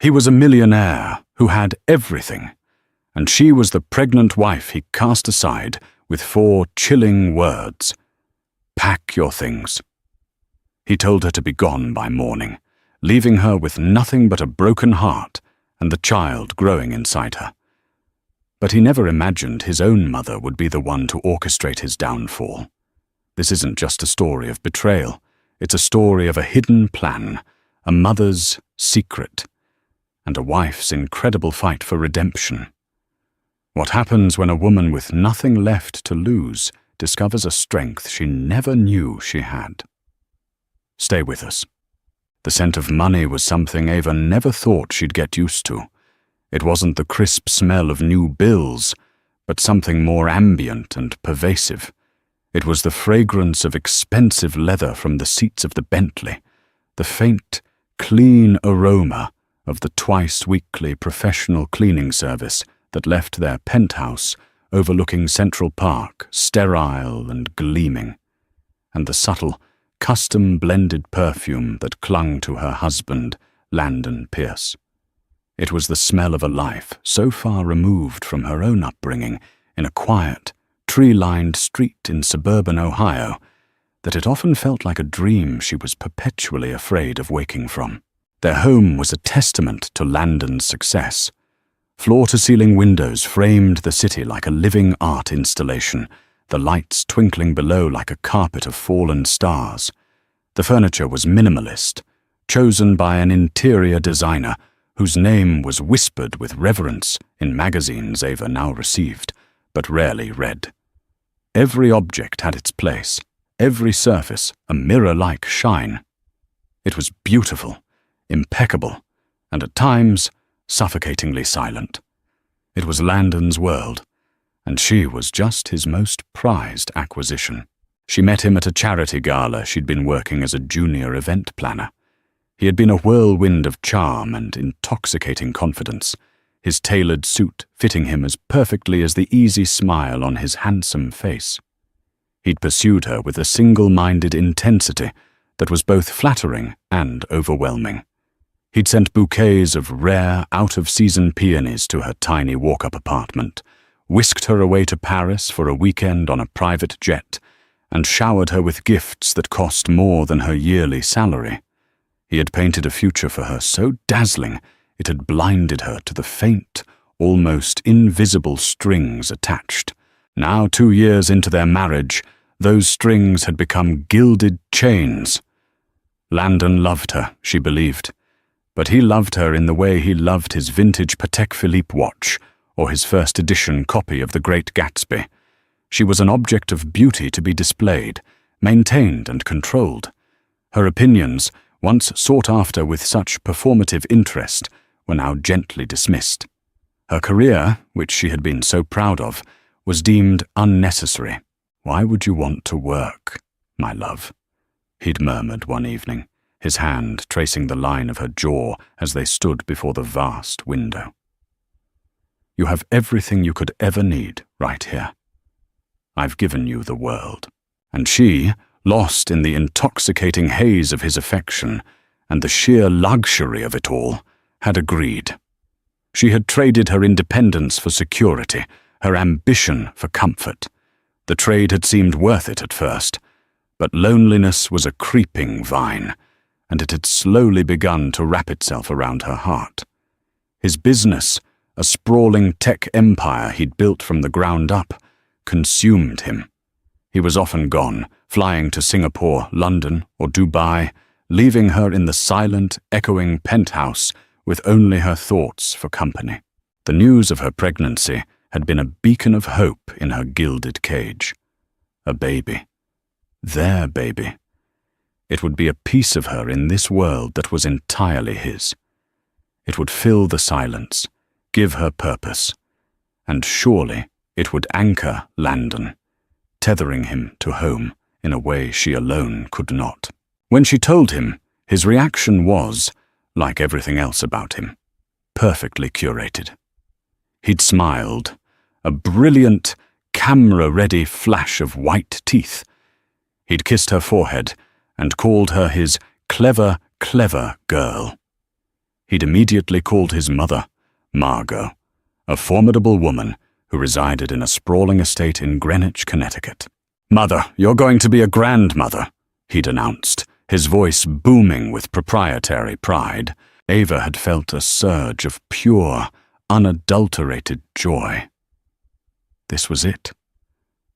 He was a millionaire who had everything, and she was the pregnant wife he cast aside with 4 chilling words. "Pack your things." He told her to be gone by morning, leaving her with nothing but a broken heart and the child growing inside her. But he never imagined his own mother would be the one to orchestrate his downfall. This isn't just a story of betrayal, it's a story of a hidden plan, a mother's secret, and a wife's incredible fight for redemption. What happens when a woman with nothing left to lose discovers a strength she never knew she had? Stay with us. The scent of money was something Ava never thought she'd get used to. It wasn't the crisp smell of new bills, but something more ambient and pervasive. It was the fragrance of expensive leather from the seats of the Bentley, the faint, clean aroma of the twice-weekly professional cleaning service that left their penthouse overlooking Central Park, sterile and gleaming, and the subtle, custom-blended perfume that clung to her husband, Landon Pierce. It was the smell of a life so far removed from her own upbringing in a quiet, tree-lined street in suburban Ohio that it often felt like a dream she was perpetually afraid of waking from. Their home was a testament to Landon's success. Floor-to-ceiling windows framed the city like a living art installation, the lights twinkling below like a carpet of fallen stars. The furniture was minimalist, chosen by an interior designer whose name was whispered with reverence in magazines Ava now received, but rarely read. Every object had its place, every surface a mirror-like shine. It was beautiful, impeccable, and at times suffocatingly silent. It was Landon's world, and she was just his most prized acquisition. She met him at a charity gala she'd been working as a junior event planner. He had been a whirlwind of charm and intoxicating confidence, his tailored suit fitting him as perfectly as the easy smile on his handsome face. He'd pursued her with a single-minded intensity that was both flattering and overwhelming. He'd sent bouquets of rare, out-of-season peonies to her tiny walk-up apartment, whisked her away to Paris for a weekend on a private jet, and showered her with gifts that cost more than her yearly salary. He had painted a future for her so dazzling it had blinded her to the faint, almost invisible strings attached. Now, 2 years into their marriage, those strings had become gilded chains. Landon loved her, she believed, but he loved her in the way he loved his vintage Patek Philippe watch or his first edition copy of The Great Gatsby. She was an object of beauty to be displayed, maintained and controlled. Her opinions, once sought after with such performative interest, were now gently dismissed. Her career, which she had been so proud of, was deemed unnecessary. "Why would you want to work, my love?" he'd murmured one evening, his hand tracing the line of her jaw as they stood before the vast window. "You have everything you could ever need right here. I've given you the world." And she, lost in the intoxicating haze of his affection and the sheer luxury of it all, had agreed. She had traded her independence for security, her ambition for comfort. The trade had seemed worth it at first, but loneliness was a creeping vine, and it had slowly begun to wrap itself around her heart. His business, a sprawling tech empire he'd built from the ground up, consumed him. He was often gone, flying to Singapore, London, or Dubai, leaving her in the silent, echoing penthouse with only her thoughts for company. The news of her pregnancy had been a beacon of hope in her gilded cage. A baby. Their baby. It would be a piece of her in this world that was entirely his. It would fill the silence, give her purpose, and surely it would anchor Landon, tethering him to home in a way she alone could not. When she told him, his reaction was, like everything else about him, perfectly curated. He'd smiled, a brilliant, camera-ready flash of white teeth. He'd kissed her forehead and called her his clever, clever girl. He'd immediately called his mother, Margot, a formidable woman who resided in a sprawling estate in Greenwich, Connecticut. "Mother, you're going to be a grandmother," he'd announced, his voice booming with proprietary pride. Ava had felt a surge of pure, unadulterated joy. This was it.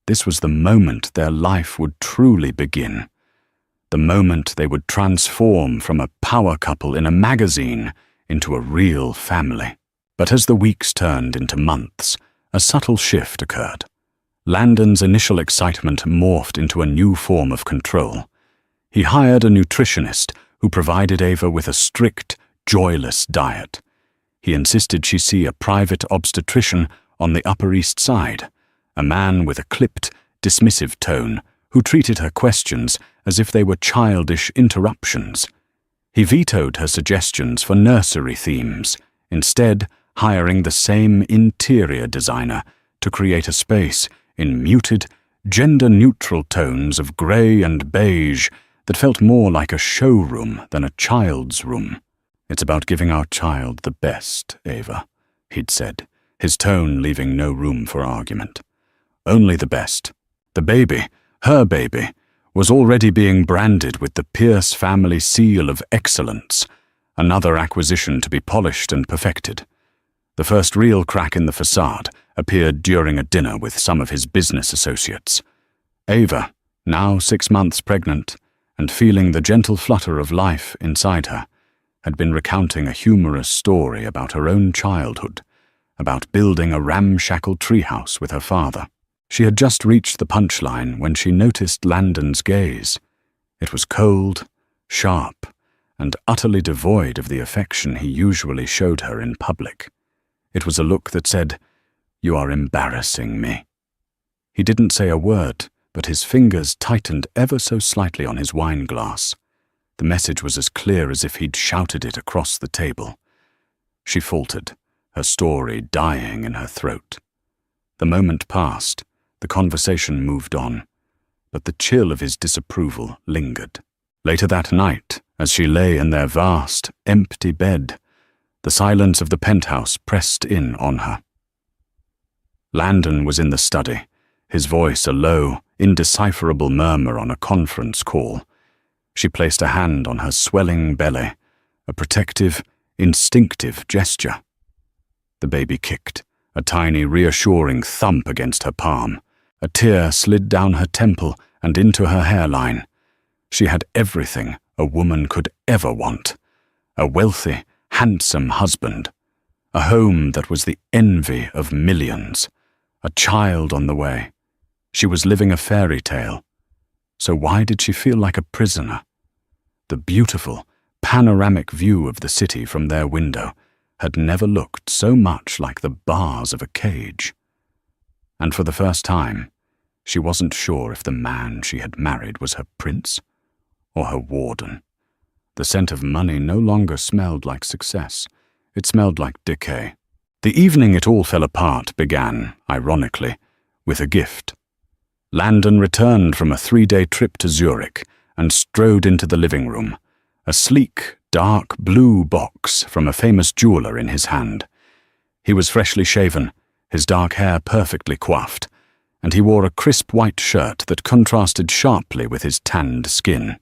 This was the moment their life would truly begin. The moment they would transform from a power couple in a magazine into a real family. But as the weeks turned into months, a subtle shift occurred. Landon's initial excitement morphed into a new form of control. He hired a nutritionist who provided Ava with a strict, joyless diet. He insisted she see a private obstetrician on the Upper East Side, a man with a clipped, dismissive tone who treated her questions as if they were childish interruptions. He vetoed her suggestions for nursery themes, instead hiring the same interior designer to create a space in muted, gender-neutral tones of grey and beige that felt more like a showroom than a child's room. "It's about giving our child the best, Ava," he'd said, his tone leaving no room for argument. "Only the best. The baby, her baby, was already being branded with the Pierce family seal of excellence, another acquisition to be polished and perfected. The first real crack in the facade appeared during a dinner with some of his business associates. Ava, now 6 months pregnant, and feeling the gentle flutter of life inside her, had been recounting a humorous story about her own childhood, about building a ramshackle treehouse with her father. She had just reached the punchline when she noticed Landon's gaze. It was cold, sharp, and utterly devoid of the affection he usually showed her in public. It was a look that said, "You are embarrassing me." He didn't say a word, but his fingers tightened ever so slightly on his wine glass. The message was as clear as if he'd shouted it across the table. She faltered, her story dying in her throat. The moment passed, the conversation moved on, but the chill of his disapproval lingered. Later that night, as she lay in their vast, empty bed, the silence of the penthouse pressed in on her. Landon was in the study, his voice a low, indecipherable murmur on a conference call. She placed a hand on her swelling belly, a protective, instinctive gesture. The baby kicked, a tiny, reassuring thump against her palm. A tear slid down her temple and into her hairline. She had everything a woman could ever want: a wealthy, handsome husband, a home that was the envy of millions, a child on the way. She was living a fairy tale. So why did she feel like a prisoner? The beautiful, panoramic view of the city from their window had never looked so much like the bars of a cage. And for the first time, she wasn't sure if the man she had married was her prince or her warden. The scent of money no longer smelled like success. It smelled like decay. The evening it all fell apart began, ironically, with a gift. Landon returned from a 3-day trip to Zurich and strode into the living room, a sleek, dark blue box from a famous jeweler in his hand. He was freshly shaven, his dark hair perfectly coiffed, and he wore a crisp white shirt that contrasted sharply with his tanned skin.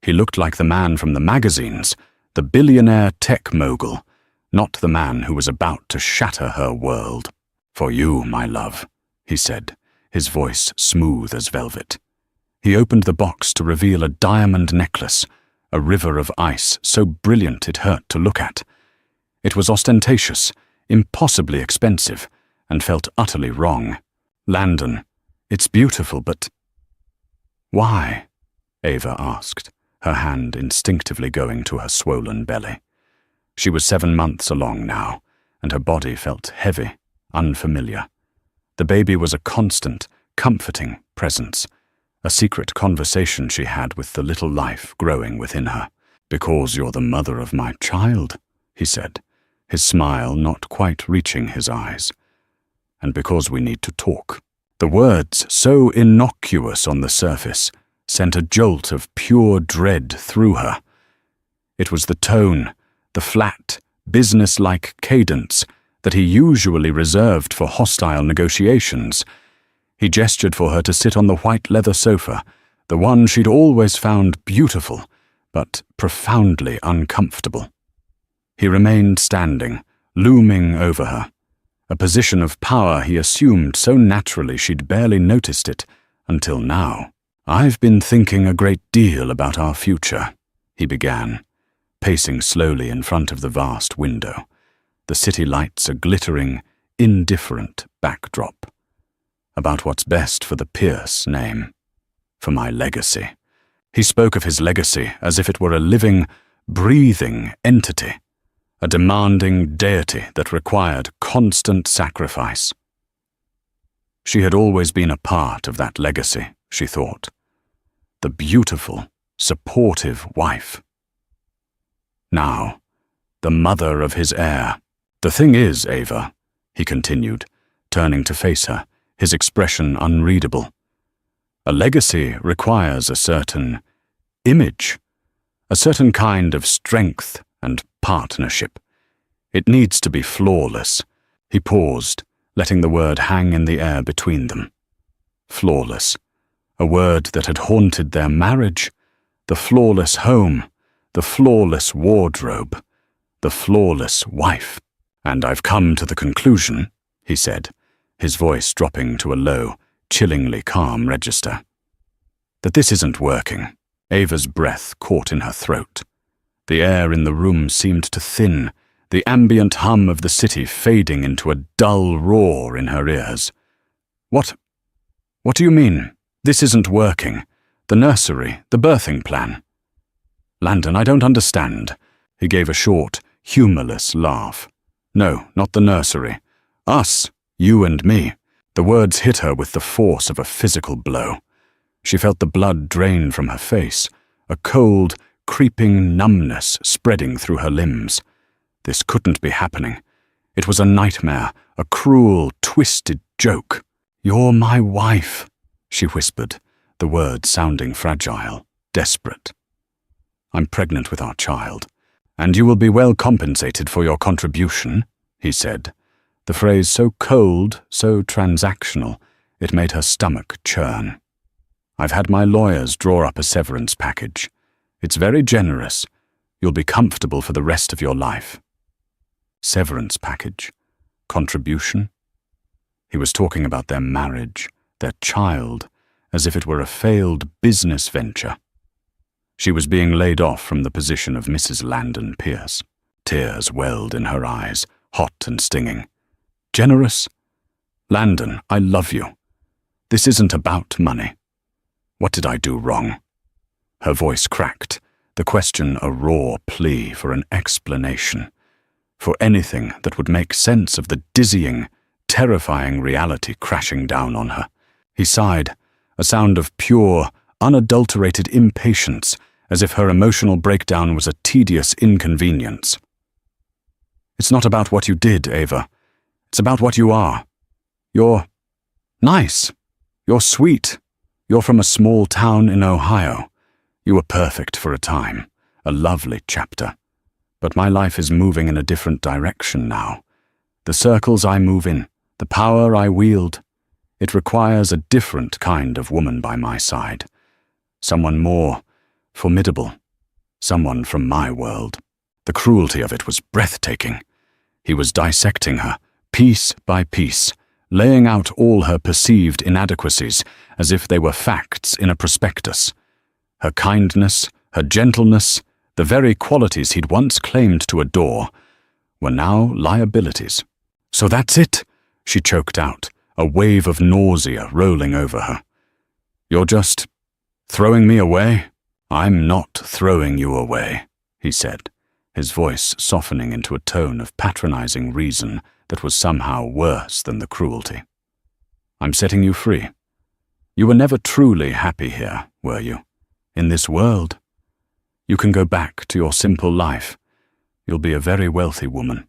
He looked like the man from the magazines, the billionaire tech mogul, not the man who was about to shatter her world. "For you, my love," he said, his voice smooth as velvet. He opened the box to reveal a diamond necklace, a river of ice so brilliant it hurt to look at. It was ostentatious, impossibly expensive, and felt utterly wrong. "Landon, it's beautiful, but—" "Why?" Ava asked, her hand instinctively going to her swollen belly. She was 7 months along now, and her body felt heavy, unfamiliar. The baby was a constant, comforting presence, a secret conversation she had with the little life growing within her. "Because you're the mother of my child," he said, his smile not quite reaching his eyes. "And because we need to talk." The words, so innocuous on the surface, sent a jolt of pure dread through her. It was the tone, the flat, business-like cadence that he usually reserved for hostile negotiations. He gestured for her to sit on the white leather sofa, the one she'd always found beautiful, but profoundly uncomfortable. He remained standing, looming over her, a position of power he assumed so naturally she'd barely noticed it until now. "I've been thinking a great deal about our future," he began, pacing slowly in front of the vast window, the city lights a glittering, indifferent backdrop. "About what's best for the Pierce name, for my legacy." He spoke of his legacy as if it were a living, breathing entity, a demanding deity that required constant sacrifice. She had always been a part of that legacy, she thought. The beautiful, supportive wife. Now, the mother of his heir. "The thing is, Ava," he continued, turning to face her, his expression unreadable, "a legacy requires a certain image, a certain kind of strength and partnership. It needs to be flawless." He paused, letting the word hang in the air between them. Flawless, a word that had haunted their marriage, the flawless home, the flawless wardrobe, the flawless wife. "And I've come to the conclusion," he said, his voice dropping to a low, chillingly calm register, "that this isn't working." Ava's breath caught in her throat. The air in the room seemed to thin, the ambient hum of the city fading into a dull roar in her ears. What do you mean? This isn't working. The nursery, the birthing plan." "Landon, I don't understand." He gave a short, humorless laugh. "No, not the nursery. Us, you and me." The words hit her with the force of a physical blow. She felt the blood drain from her face, a cold, creeping numbness spreading through her limbs. This couldn't be happening. It was a nightmare, a cruel, twisted joke. "You're my wife," she whispered, the words sounding fragile, desperate. "I'm pregnant with our child, and you will be well compensated for your contribution," he said, the phrase so cold, so transactional, it made her stomach churn. "I've had my lawyers draw up a severance package. It's very generous. You'll be comfortable for the rest of your life." Severance package? Contribution? He was talking about their marriage, their child, as if it were a failed business venture. She was being laid off from the position of Mrs. Landon Pierce. Tears welled in her eyes, hot and stinging. "Generous? Landon, I love you. This isn't about money. What did I do wrong?" Her voice cracked, the question a raw plea for an explanation, for anything that would make sense of the dizzying, terrifying reality crashing down on her. He sighed, a sound of pure, unadulterated impatience, as if her emotional breakdown was a tedious inconvenience. "It's not about what you did, Ava. It's about what you are. You're nice. You're sweet. You're from a small town in Ohio. You were perfect for a time, a lovely chapter. But my life is moving in a different direction now. The circles I move in, the power I wield, it requires a different kind of woman by my side. Someone more formidable. Someone from my world." The cruelty of it was breathtaking. He was dissecting her, piece by piece, laying out all her perceived inadequacies as if they were facts in a prospectus. Her kindness, her gentleness, the very qualities he'd once claimed to adore, were now liabilities. "So that's it," she choked out, a wave of nausea rolling over her. "You're just throwing me away?" "I'm not throwing you away," he said, his voice softening into a tone of patronizing reason that was somehow worse than the cruelty. "I'm setting you free. You were never truly happy here, were you? In this world? You can go back to your simple life. You'll be a very wealthy woman.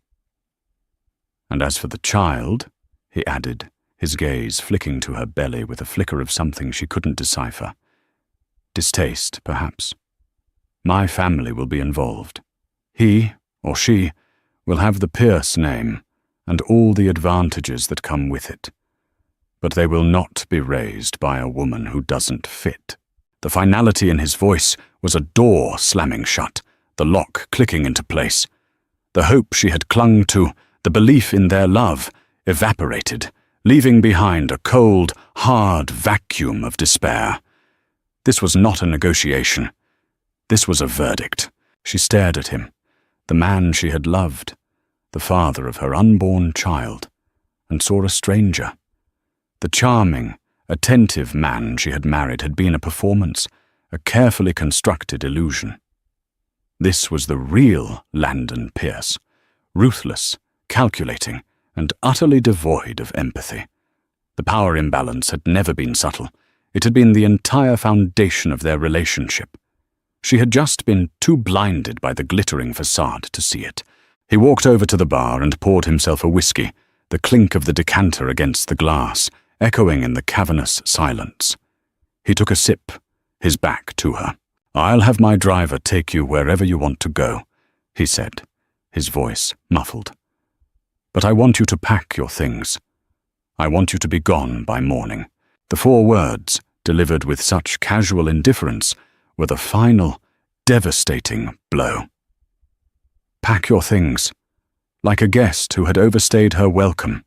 And as for the child," he added, his gaze flicking to her belly with a flicker of something she couldn't decipher. "Distaste, perhaps. My family will be involved. He or she will have the Pierce name and all the advantages that come with it. But they will not be raised by a woman who doesn't fit. The finality in his voice was a door slamming shut, the lock clicking into place. The hope she had clung to, the belief in their love, evaporated, leaving behind a cold, hard vacuum of despair. This was not a negotiation. This was a verdict. She stared at him, the man she had loved, the father of her unborn child, and saw a stranger. The charming, attentive man she had married had been a performance, a carefully constructed illusion. This was the real Landon Pierce, ruthless, calculating, and utterly devoid of empathy. The power imbalance had never been subtle. It had been the entire foundation of their relationship. She had just been too blinded by the glittering facade to see it. He walked over to the bar and poured himself a whiskey, the clink of the decanter against the glass, echoing in the cavernous silence. He took a sip, his back to her. "I'll have my driver take you wherever you want to go," he said, his voice muffled. "But I want you to pack your things. I want you to be gone by morning." The 4 words, delivered with such casual indifference, were the final, devastating blow. Pack your things, like a guest who had overstayed her welcome,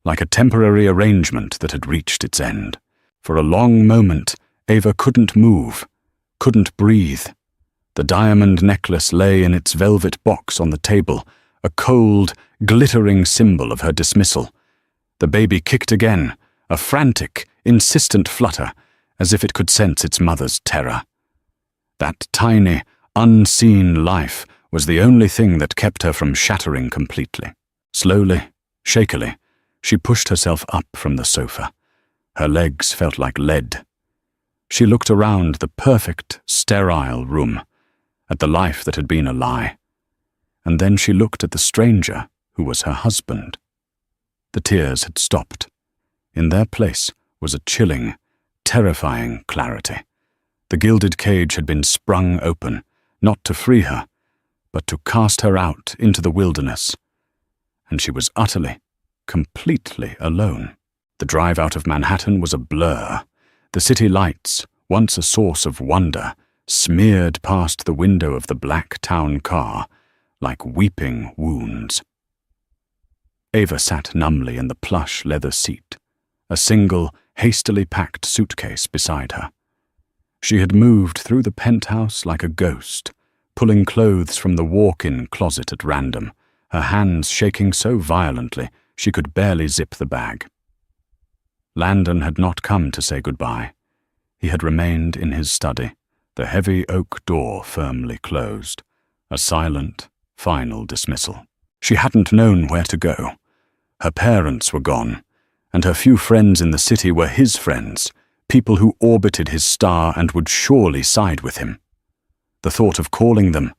like a temporary arrangement that had reached its end. For a long moment, Ava couldn't move, couldn't breathe. The diamond necklace lay in its velvet box on the table, a cold, glittering symbol of her dismissal. The baby kicked again, a frantic, insistent flutter, as if it could sense its mother's terror. That tiny, unseen life was the only thing that kept her from shattering completely. Slowly, shakily, she pushed herself up from the sofa. Her legs felt like lead. She looked around the perfect, sterile room, at the life that had been a lie. And then she looked at the stranger who was her husband. The tears had stopped. In their place was a chilling, terrifying clarity. The gilded cage had been sprung open, not to free her, but to cast her out into the wilderness. And she was utterly, completely alone. The drive out of Manhattan was a blur. The city lights, once a source of wonder, smeared past the window of the black town car like weeping wounds. Ava sat numbly in the plush leather seat, a single, hastily packed suitcase beside her. She had moved through the penthouse like a ghost, pulling clothes from the walk-in closet at random, her hands shaking so violently she could barely zip the bag. Landon had not come to say goodbye. He had remained in his study, the heavy oak door firmly closed, a silent, final dismissal. She hadn't known where to go. Her parents were gone, and her few friends in the city were his friends, people who orbited his star and would surely side with him. The thought of calling them,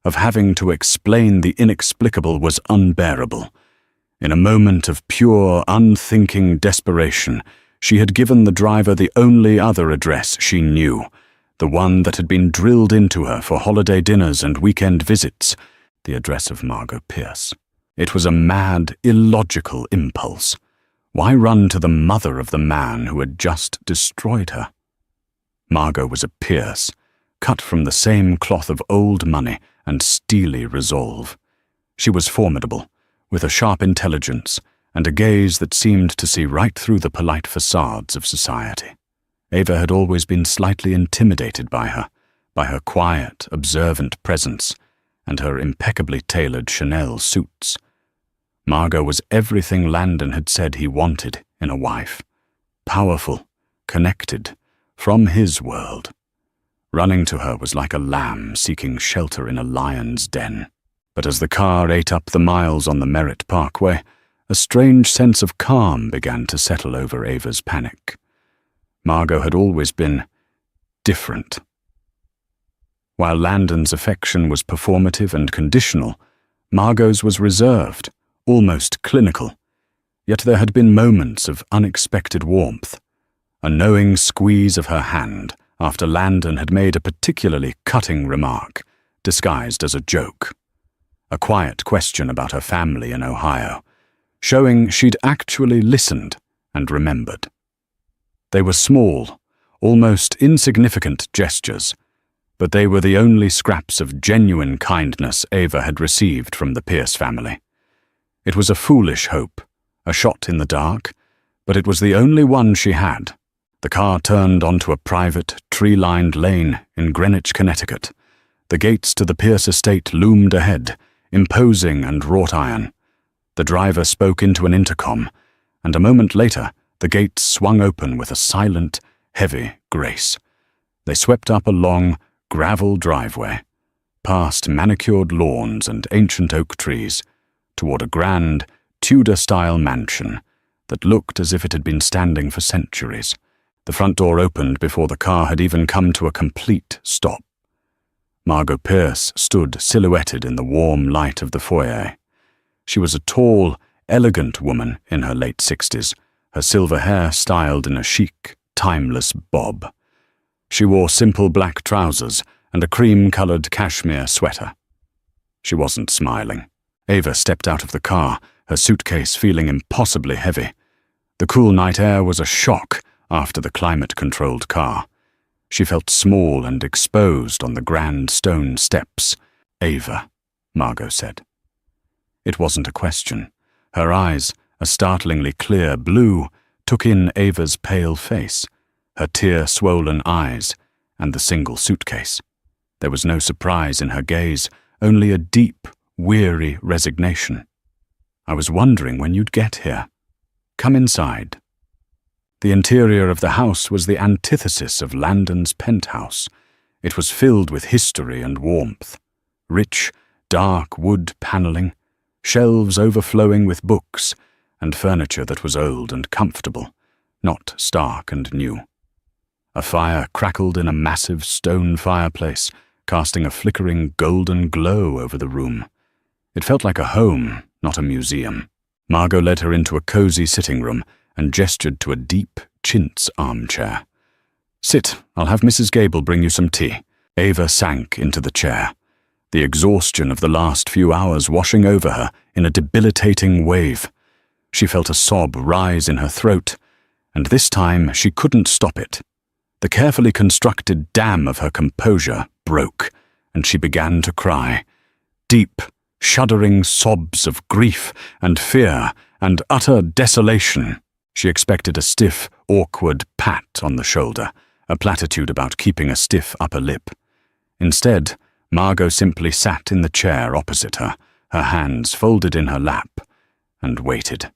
of having to explain the inexplicable, was unbearable. In a moment of pure, unthinking desperation, she had given the driver the only other address she knew, the one that had been drilled into her for holiday dinners and weekend visits, the address of Margot Pierce. It was a mad, illogical impulse. Why run to the mother of the man who had just destroyed her? Margot was a Pierce, cut from the same cloth of old money and steely resolve. She was formidable, with a sharp intelligence and a gaze that seemed to see right through the polite facades of society. Ava had always been slightly intimidated by her quiet, observant presence, and her impeccably tailored Chanel suits. Margot was everything Landon had said he wanted in a wife. Powerful, connected, from his world. Running to her was like a lamb seeking shelter in a lion's den. But as the car ate up the miles on the Merritt Parkway, a strange sense of calm began to settle over Ava's panic. Margot had always been different. While Landon's affection was performative and conditional, Margot's was reserved, almost clinical. Yet there had been moments of unexpected warmth, a knowing squeeze of her hand after Landon had made a particularly cutting remark, disguised as a joke. a quiet question about her family in Ohio, showing she'd actually listened and remembered. They were small, almost insignificant gestures, but they were the only scraps of genuine kindness Ava had received from the Pierce family. It was a foolish hope, a shot in the dark, but it was the only one she had. The car turned onto a private, tree-lined lane in Greenwich, Connecticut. The gates to the Pierce estate loomed ahead, imposing and wrought iron. The driver spoke into an intercom, and a moment later, the gates swung open with a silent, heavy grace. They swept up a long, gravel driveway, past manicured lawns and ancient oak trees, toward a grand, Tudor-style mansion that looked as if it had been standing for centuries. The front door opened before the car had even come to a complete stop. Margot Pierce stood silhouetted in the warm light of the foyer. She was a tall, elegant woman in her late 60s, her silver hair styled in a chic, timeless bob. She wore simple black trousers and a cream-colored cashmere sweater. She wasn't smiling. Ava stepped out of the car, her suitcase feeling impossibly heavy. The cool night air was a shock after the climate-controlled car. She felt small and exposed on the grand stone steps. "Ava," Margot said. It wasn't a question. Her eyes, a startlingly clear blue, took in Ava's pale face, her tear-swollen eyes, and the single suitcase. There was no surprise in her gaze, only a deep, weary resignation. "I was wondering when you'd get here. Come inside." The interior of the house was the antithesis of Landon's penthouse. It was filled with history and warmth. Rich, dark wood paneling, shelves overflowing with books, and furniture that was old and comfortable, not stark and new. A fire crackled in a massive stone fireplace, casting a flickering golden glow over the room. It felt like a home, not a museum. Margot led her into a cozy sitting room and gestured to a deep, chintz armchair. "Sit, I'll have Mrs. Gable bring you some tea." Ava sank into the chair, the exhaustion of the last few hours washing over her in a debilitating wave. She felt a sob rise in her throat, and this time she couldn't stop it. The carefully constructed dam of her composure broke, and she began to cry. Deep, shuddering sobs of grief and fear and utter desolation. She expected a stiff, awkward pat on the shoulder, a platitude about keeping a stiff upper lip. Instead, Margot simply sat in the chair opposite her, her hands folded in her lap, and waited.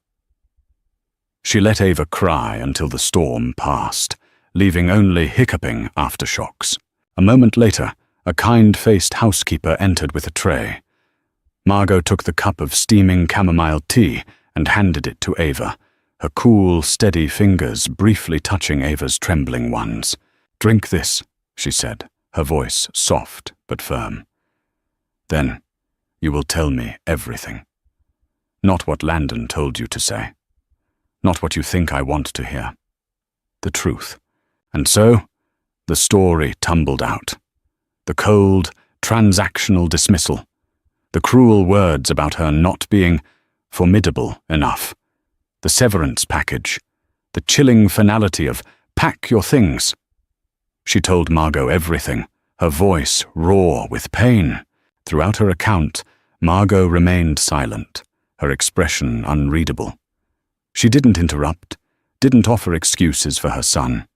She let Ava cry until the storm passed, leaving only hiccuping aftershocks. A moment later, a kind-faced housekeeper entered with a tray. Margot took the cup of steaming chamomile tea and handed it to Ava, her cool, steady fingers briefly touching Ava's trembling ones. "Drink this," she said, her voice soft but firm. "Then you will tell me everything. Not what Landon told you to say. Not what you think I want to hear. The truth." And so, the story tumbled out. The cold, transactional dismissal. The cruel words about her not being formidable enough. The severance package. The chilling finality of, "Pack your things." She told Margot everything, her voice raw with pain. Throughout her account, Margot remained silent, her expression unreadable. She didn't interrupt, didn't offer excuses for her son.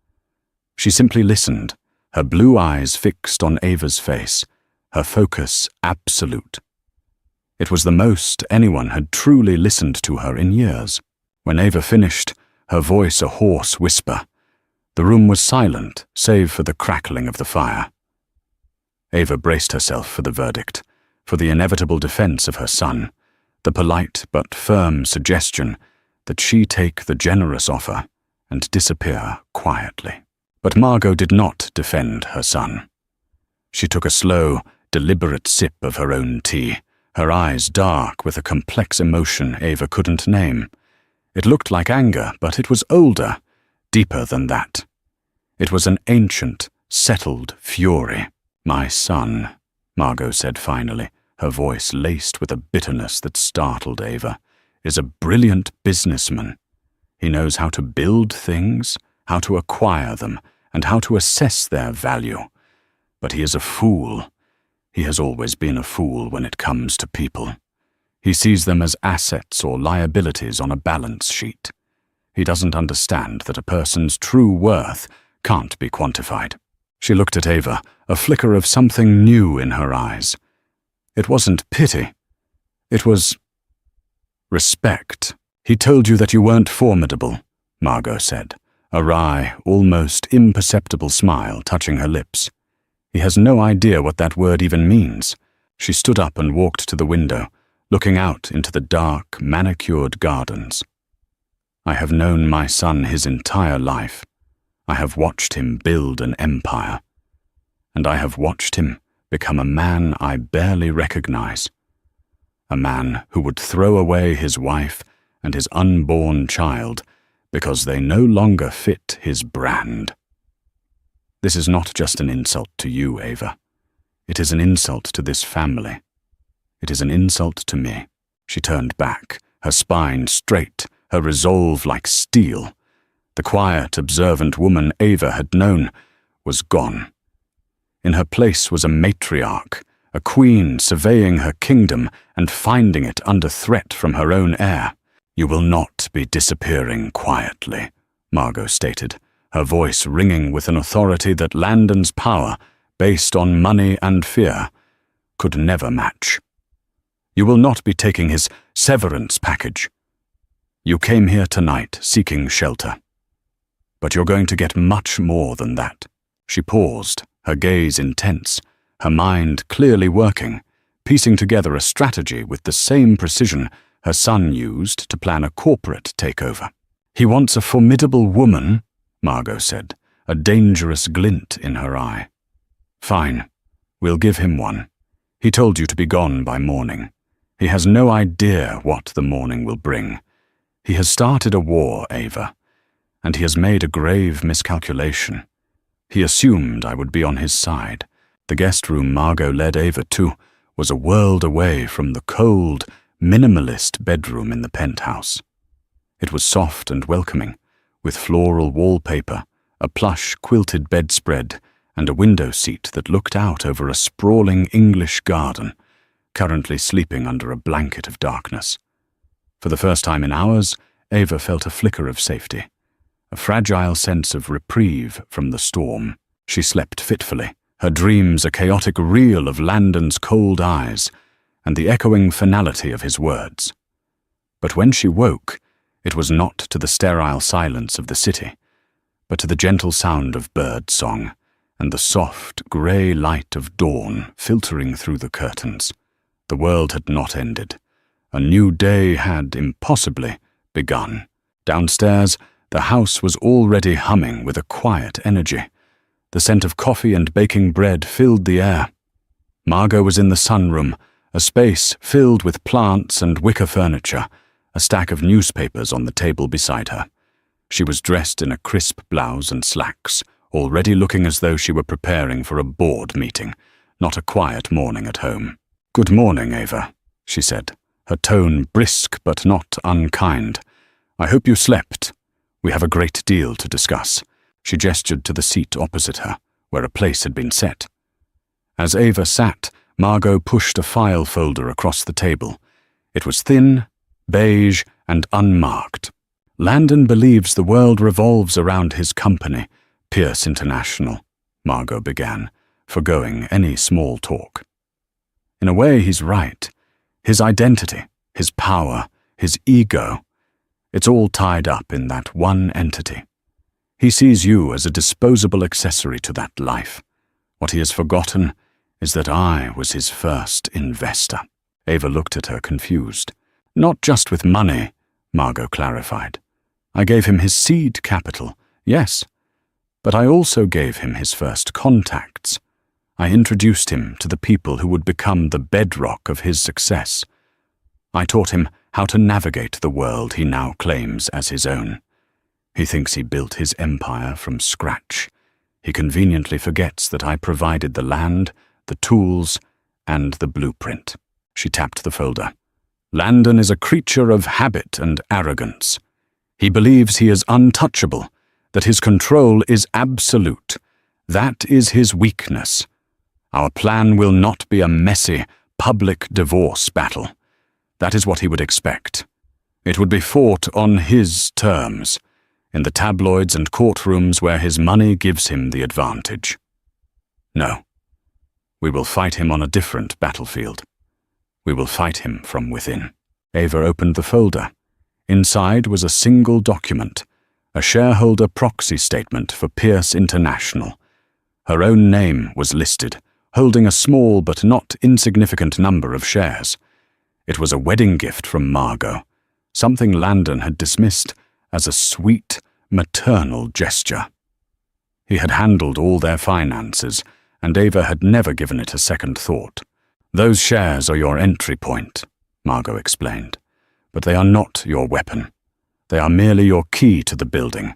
She simply listened, her blue eyes fixed on Ava's face, her focus absolute. It was the most anyone had truly listened to her in years. When Ava finished, her voice a hoarse whisper. The room was silent, save for the crackling of the fire. Ava braced herself for the verdict, for the inevitable defense of her son, the polite but firm suggestion that she take the generous offer and disappear quietly. But Margot did not defend her son. She took a slow, deliberate sip of her own tea, her eyes dark with a complex emotion Ava couldn't name. It looked like anger, but it was older, deeper than that. It was an ancient, settled fury. "My son," Margot said finally, her voice laced with a bitterness that startled Ava, is a brilliant businessman. He knows how to build things, how to acquire them, and how to assess their value. But he is a fool. He has always been a fool when it comes to people. He sees them as assets or liabilities on a balance sheet. He doesn't understand that a person's true worth can't be quantified. She looked at Ava, a flicker of something new in her eyes. It wasn't pity. It was respect. "He told you that you weren't formidable," Margot said, a wry, almost imperceptible smile touching her lips. "He has no idea what that word even means." She stood up and walked to the window, looking out into the dark, manicured gardens. "I have known my son his entire life. I have watched him build an empire. And I have watched him become a man I barely recognize. A man who would throw away his wife and his unborn child because they no longer fit his brand. This is not just an insult to you, Ava. It is an insult to this family. It is an insult to me." She turned back, her spine straight, her resolve like steel. The quiet, observant woman Ava had known was gone. In her place was a matriarch, a queen surveying her kingdom and finding it under threat from her own heir. "You will not be disappearing quietly," Margot stated, her voice ringing with an authority that Landon's power, based on money and fear, could never match. "You will not be taking his severance package. You came here tonight seeking shelter. But you're going to get much more than that." She paused, her gaze intense, her mind clearly working, piecing together a strategy with the same precision her son used to plan a corporate takeover. "He wants a formidable woman," Margot said, a dangerous glint in her eye. "Fine, we'll give him one. He told you to be gone by morning. He has no idea what the morning will bring. He has started a war, Ava, and he has made a grave miscalculation. He assumed I would be on his side." The guest room Margot led Ava to was a world away from the cold, minimalist bedroom in the penthouse. It was soft and welcoming, with floral wallpaper, a plush quilted bedspread, and a window seat that looked out over a sprawling English garden, currently sleeping under a blanket of darkness. For the first time in hours, Ava felt a flicker of safety, a fragile sense of reprieve from the storm. She slept fitfully, her dreams a chaotic reel of Landon's cold eyes and the echoing finality of his words. But when she woke, it was not to the sterile silence of the city, but to the gentle sound of bird song and the soft, grey light of dawn filtering through the curtains. The world had not ended. A new day had, impossibly, begun. Downstairs, the house was already humming with a quiet energy. The scent of coffee and baking bread filled the air. Margot was in the sunroom, a space filled with plants and wicker furniture, a stack of newspapers on the table beside her. She was dressed in a crisp blouse and slacks, already looking as though she were preparing for a board meeting, not a quiet morning at home. "Good morning, Ava," she said, her tone brisk but not unkind. "I hope you slept. We have a great deal to discuss." She gestured to the seat opposite her, where a place had been set. As Ava sat, Margot pushed a file folder across the table. It was thin, beige, and unmarked. "Landon believes the world revolves around his company, Pierce International," Margot began, forgoing any small talk. "In a way, he's right. His identity, his power, his ego, it's all tied up in that one entity. He sees you as a disposable accessory to that life. What he has forgotten is that I was his first investor." Ava looked at her confused. "Not just with money," Margot clarified. "I gave him his seed capital, yes, but I also gave him his first contacts. I introduced him to the people who would become the bedrock of his success. I taught him how to navigate the world he now claims as his own. He thinks he built his empire from scratch. He conveniently forgets that I provided the land, the tools, and the blueprint." She tapped the folder. Landon is a creature of habit and arrogance. He believes he is untouchable, that his control is absolute. That is his weakness. Our plan will not be a messy, public divorce battle. That is what he would expect. It would be fought on his terms, in the tabloids and courtrooms where his money gives him the advantage. No. We will fight him on a different battlefield. We will fight him from within. Ava opened the folder. Inside was a single document, a shareholder proxy statement for Pierce International. Her own name was listed, holding a small but not insignificant number of shares. It was a wedding gift from Margot, something Landon had dismissed as a sweet, maternal gesture. He had handled all their finances, and Ava had never given it a second thought. Those shares are your entry point, Margot explained, but they are not your weapon. They are merely your key to the building.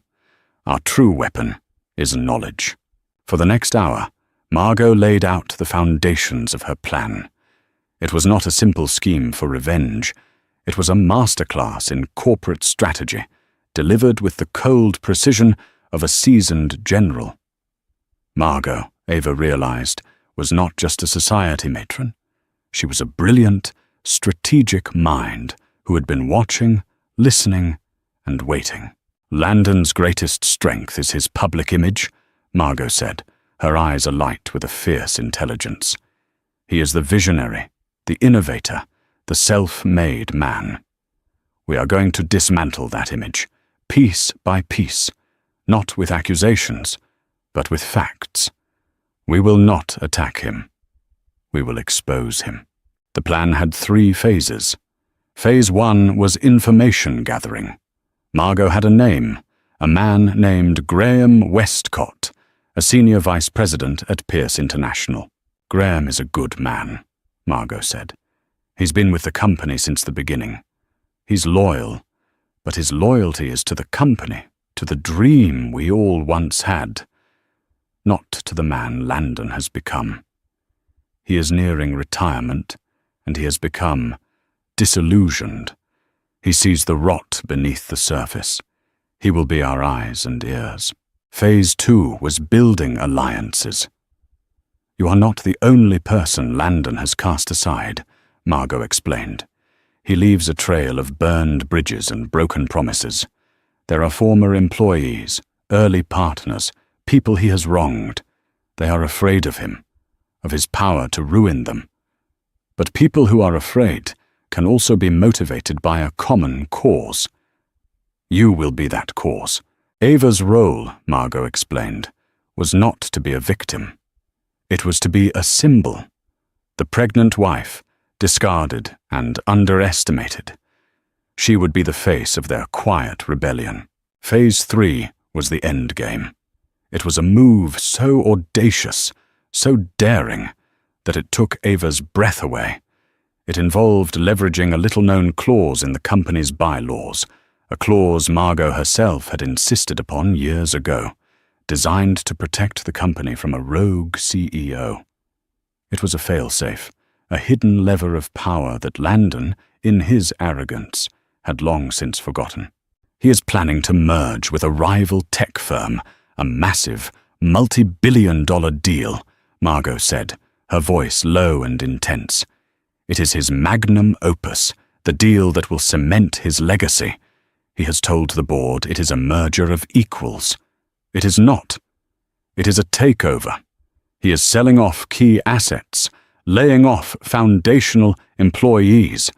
Our true weapon is knowledge. For the next hour, Margot laid out the foundations of her plan. It was not a simple scheme for revenge. It was a masterclass in corporate strategy, delivered with the cold precision of a seasoned general. Margot, Ava realized, was not just a society matron. She was a brilliant, strategic mind who had been watching, listening, and waiting. Landon's greatest strength is his public image, Margot said, her eyes alight with a fierce intelligence. He is the visionary, the innovator, the self-made man. We are going to dismantle that image, piece by piece, not with accusations, but with facts. We will not attack him. We will expose him. The plan had 3 phases. Phase 1 was information gathering. Margot had a name, a man named Graham Westcott, a senior vice president at Pierce International. Graham is a good man, Margot said. He's been with the company since the beginning. He's loyal, but his loyalty is to the company, to the dream we all once had, not to the man Landon has become. He is nearing retirement, and he has become disillusioned. He sees the rot beneath the surface. He will be our eyes and ears. Phase 2 was building alliances. You are not the only person Landon has cast aside, Margot explained. He leaves a trail of burned bridges and broken promises. There are former employees, early partners, people he has wronged. They are afraid of him, of his power to ruin them. But people who are afraid can also be motivated by a common cause. You will be that cause. Ava's role, Margot explained, was not to be a victim. It was to be a symbol. The pregnant wife, discarded and underestimated. She would be the face of their quiet rebellion. Phase 3 was the end game. It was a move so audacious, so daring, that it took Ava's breath away. It involved leveraging a little-known clause in the company's bylaws, a clause Margot herself had insisted upon years ago, designed to protect the company from a rogue CEO. It was a failsafe, a hidden lever of power that Landon, in his arrogance, had long since forgotten. He is planning to merge with a rival tech firm, a massive, multi-billion-dollar deal, Margot said, her voice low and intense. It is his magnum opus, the deal that will cement his legacy. He has told the board it is a merger of equals. It is not. It is a takeover. He is selling off key assets, laying off foundational employees,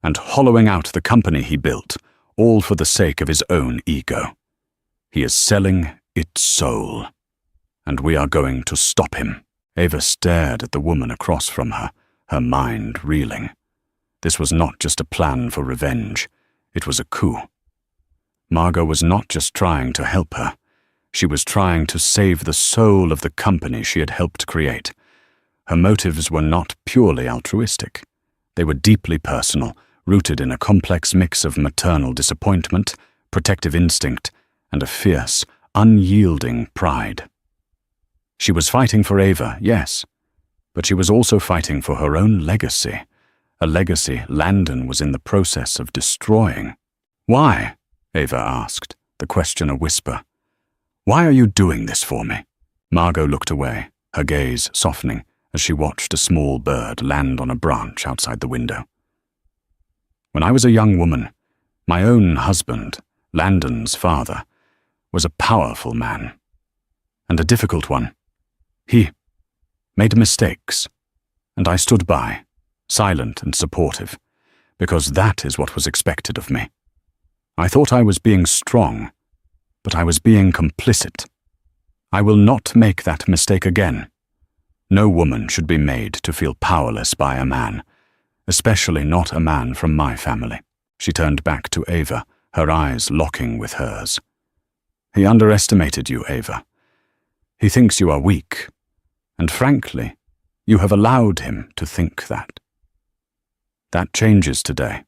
and hollowing out the company he built, all for the sake of his own ego. He is selling its soul. And we are going to stop him. Ava stared at the woman across from her, her mind reeling. This was not just a plan for revenge. It was a coup. Margot was not just trying to help her. She was trying to save the soul of the company she had helped create. Her motives were not purely altruistic. They were deeply personal, rooted in a complex mix of maternal disappointment, protective instinct, and a fierce, unyielding pride. She was fighting for Ava, yes, but she was also fighting for her own legacy, a legacy Landon was in the process of destroying. "Why?" Ava asked, the question a whisper. "Why are you doing this for me?" Margot looked away, her gaze softening as she watched a small bird land on a branch outside the window. "When I was a young woman, my own husband, Landon's father, was a powerful man, and a difficult one. He made mistakes, and I stood by, silent and supportive, because that is what was expected of me. I thought I was being strong, but I was being complicit. I will not make that mistake again. No woman should be made to feel powerless by a man, especially not a man from my family." She turned back to Ava, her eyes locking with hers. "He underestimated you, Ava. He thinks you are weak, and frankly, you have allowed him to think that. That changes today.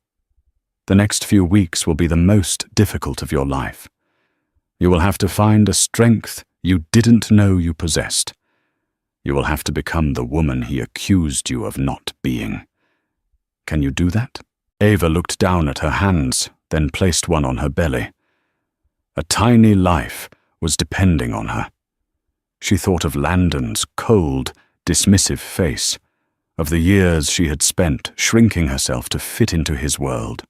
The next few weeks will be the most difficult of your life. You will have to find a strength you didn't know you possessed. You will have to become the woman he accused you of not being. Can you do that?" Ava looked down at her hands, then placed one on her belly. A tiny life was depending on her. She thought of Landon's cold, dismissive face, of the years she had spent shrinking herself to fit into his world.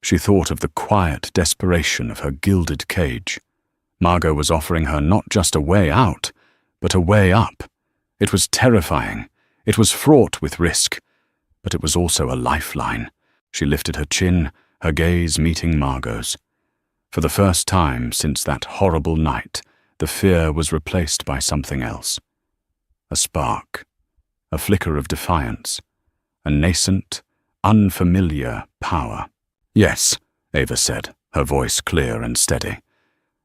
She thought of the quiet desperation of her gilded cage. Margot was offering her not just a way out, but a way up. It was terrifying. It was fraught with risk, but it was also a lifeline. She lifted her chin, her gaze meeting Margot's. For the first time since that horrible night, the fear was replaced by something else. A spark, a flicker of defiance, a nascent, unfamiliar power. "Yes," Ava said, her voice clear and steady.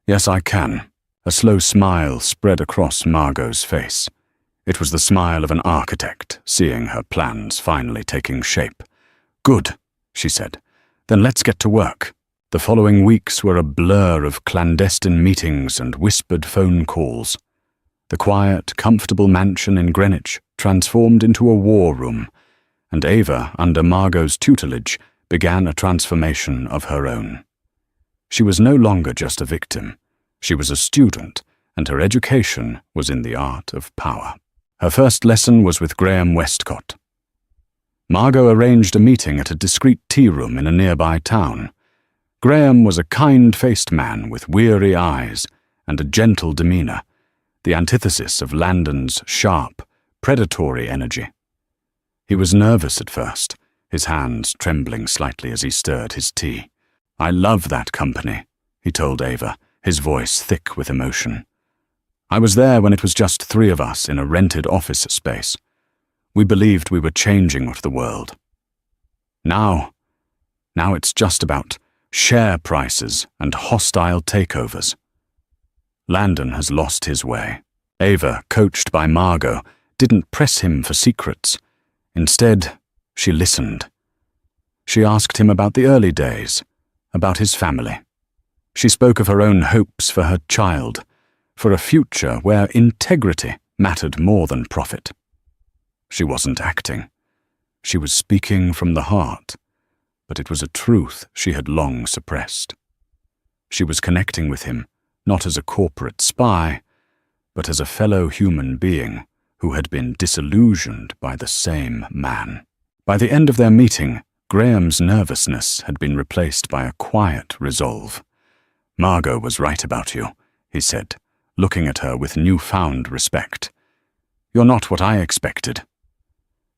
"Yes, I can." A slow smile spread across Margot's face. It was the smile of an architect, seeing her plans finally taking shape. "Good," she said. "Then let's get to work." The following weeks were a blur of clandestine meetings and whispered phone calls. The quiet, comfortable mansion in Greenwich transformed into a war room, and Ava, under Margot's tutelage, began a transformation of her own. She was no longer just a victim. She was a student, and her education was in the art of power. Her first lesson was with Graham Westcott. Margot arranged a meeting at a discreet tea room in a nearby town. Graham was a kind-faced man with weary eyes and a gentle demeanor, the antithesis of Landon's sharp, predatory energy. He was nervous at first, his hands trembling slightly as he stirred his tea. "I love that company," he told Ava, his voice thick with emotion. "I was there when it was just 3 of us in a rented office space. We believed we were changing the world. Now it's just about share prices and hostile takeovers. Landon has lost his way." Ava, coached by Margot, didn't press him for secrets. Instead, she listened. She asked him about the early days, about his family. She spoke of her own hopes for her child, for a future where integrity mattered more than profit. She wasn't acting. She was speaking from the heart, but it was a truth she had long suppressed. She was connecting with him, not as a corporate spy, but as a fellow human being who had been disillusioned by the same man. By the end of their meeting, Graham's nervousness had been replaced by a quiet resolve. "Margot was right about you," he said, looking at her with newfound respect. "You're not what I expected."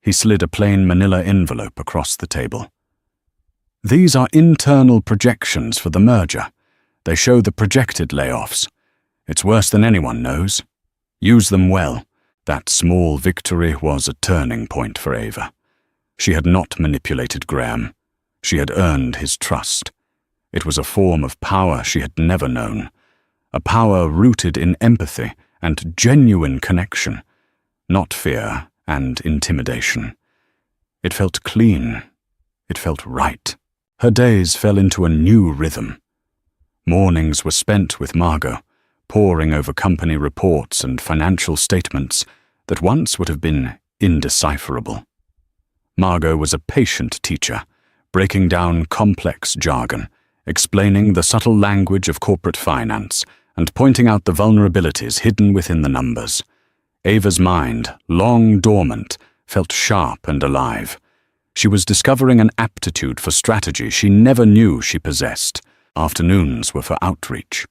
He slid a plain manila envelope across the table. "These are internal projections for the merger. They show the projected layoffs. It's worse than anyone knows. Use them well." That small victory was a turning point for Ava. She had not manipulated Graham. She had earned his trust. It was a form of power she had never known, a power rooted in empathy and genuine connection, not fear and intimidation. It felt clean. It felt right. Her days fell into a new rhythm. Mornings were spent with Margot, poring over company reports and financial statements that once would have been indecipherable. Margot was a patient teacher, breaking down complex jargon, explaining the subtle language of corporate finance, and pointing out the vulnerabilities hidden within the numbers. Ava's mind, long dormant, felt sharp and alive. She was discovering an aptitude for strategy she never knew she possessed. Afternoons were for outreach.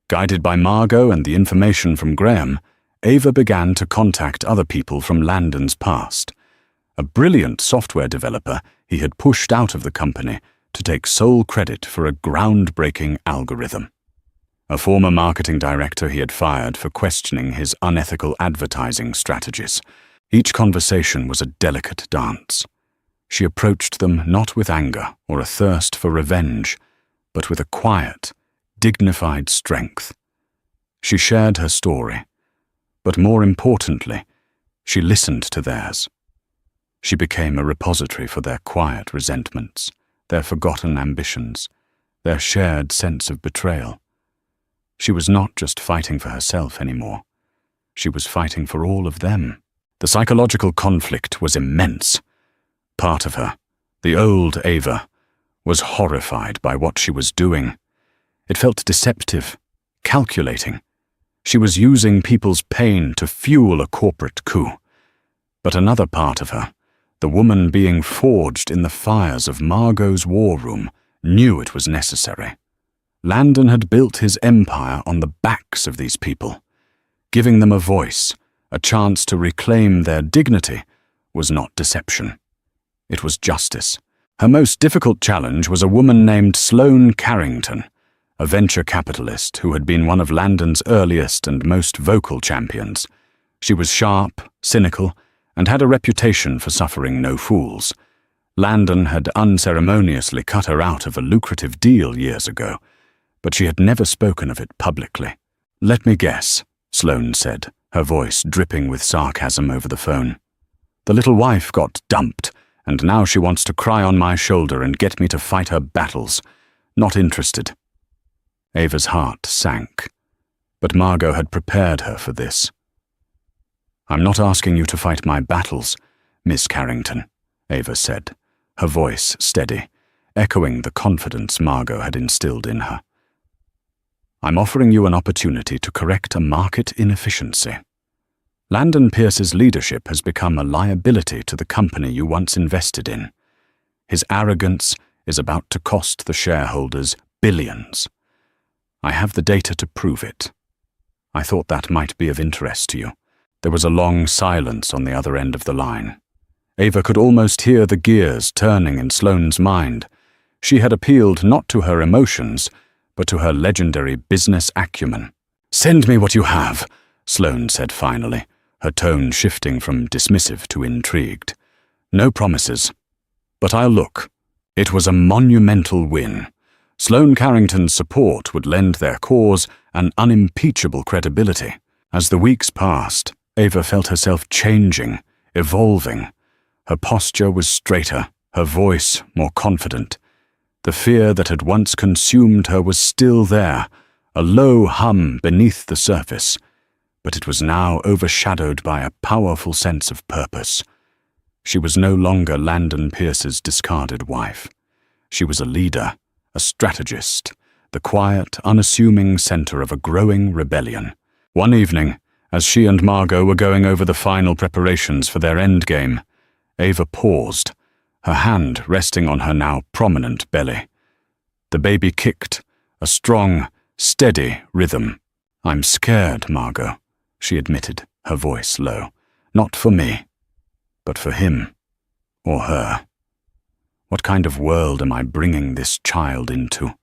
Guided by Margot and the information from Graham, Ava began to contact other people from Landon's past. A brilliant software developer he had pushed out of the company to take sole credit for a groundbreaking algorithm. A former marketing director he had fired for questioning his unethical advertising strategies. Each conversation was a delicate dance. She approached them not with anger or a thirst for revenge, but with a quiet, dignified strength. She shared her story, but more importantly, she listened to theirs. She became a repository for their quiet resentments, their forgotten ambitions, their shared sense of betrayal. She was not just fighting for herself anymore. She was fighting for all of them. The psychological conflict was immense. Part of her, the old Ava, was horrified by what she was doing. It felt deceptive, calculating. She was using people's pain to fuel a corporate coup. But another part of her, the woman being forged in the fires of Margot's war room, knew it was necessary. Landon had built his empire on the backs of these people. Giving them a voice, a chance to reclaim their dignity, was not deception. It was justice. Her most difficult challenge was a woman named Sloane Carrington, a venture capitalist who had been one of Landon's earliest and most vocal champions. She was sharp, cynical, and had a reputation for suffering no fools. Landon had unceremoniously cut her out of a lucrative deal years ago, but she had never spoken of it publicly. "Let me guess," Sloane said, her voice dripping with sarcasm over the phone. "The little wife got dumped, and now she wants to cry on my shoulder and get me to fight her battles. Not interested." Ava's heart sank, but Margot had prepared her for this. "I'm not asking you to fight my battles, Miss Carrington," Ava said, her voice steady, echoing the confidence Margot had instilled in her. "I'm offering you an opportunity to correct a market inefficiency. Landon Pierce's leadership has become a liability to the company you once invested in. His arrogance is about to cost the shareholders billions. I have the data to prove it. I thought that might be of interest to you." There was a long silence on the other end of the line. Ava could almost hear the gears turning in Sloane's mind. She had appealed not to her emotions, but to her legendary business acumen. "Send me what you have," Sloane said finally, her tone shifting from dismissive to intrigued. "No promises, but I'll look." It was a monumental win. Sloane Carrington's support would lend their cause an unimpeachable credibility. As the weeks passed, Ava felt herself changing, evolving. Her posture was straighter, her voice more confident. The fear that had once consumed her was still there, a low hum beneath the surface, but it was now overshadowed by a powerful sense of purpose. She was no longer Landon Pierce's discarded wife. She was a leader, a strategist, the quiet, unassuming center of a growing rebellion. One evening, as she and Margot were going over the final preparations for their endgame, Ava paused, her hand resting on her now prominent belly. The baby kicked, a strong, steady rhythm. "I'm scared, Margot," she admitted, her voice low. "Not for me, but for him, or her. What kind of world am I bringing this child into?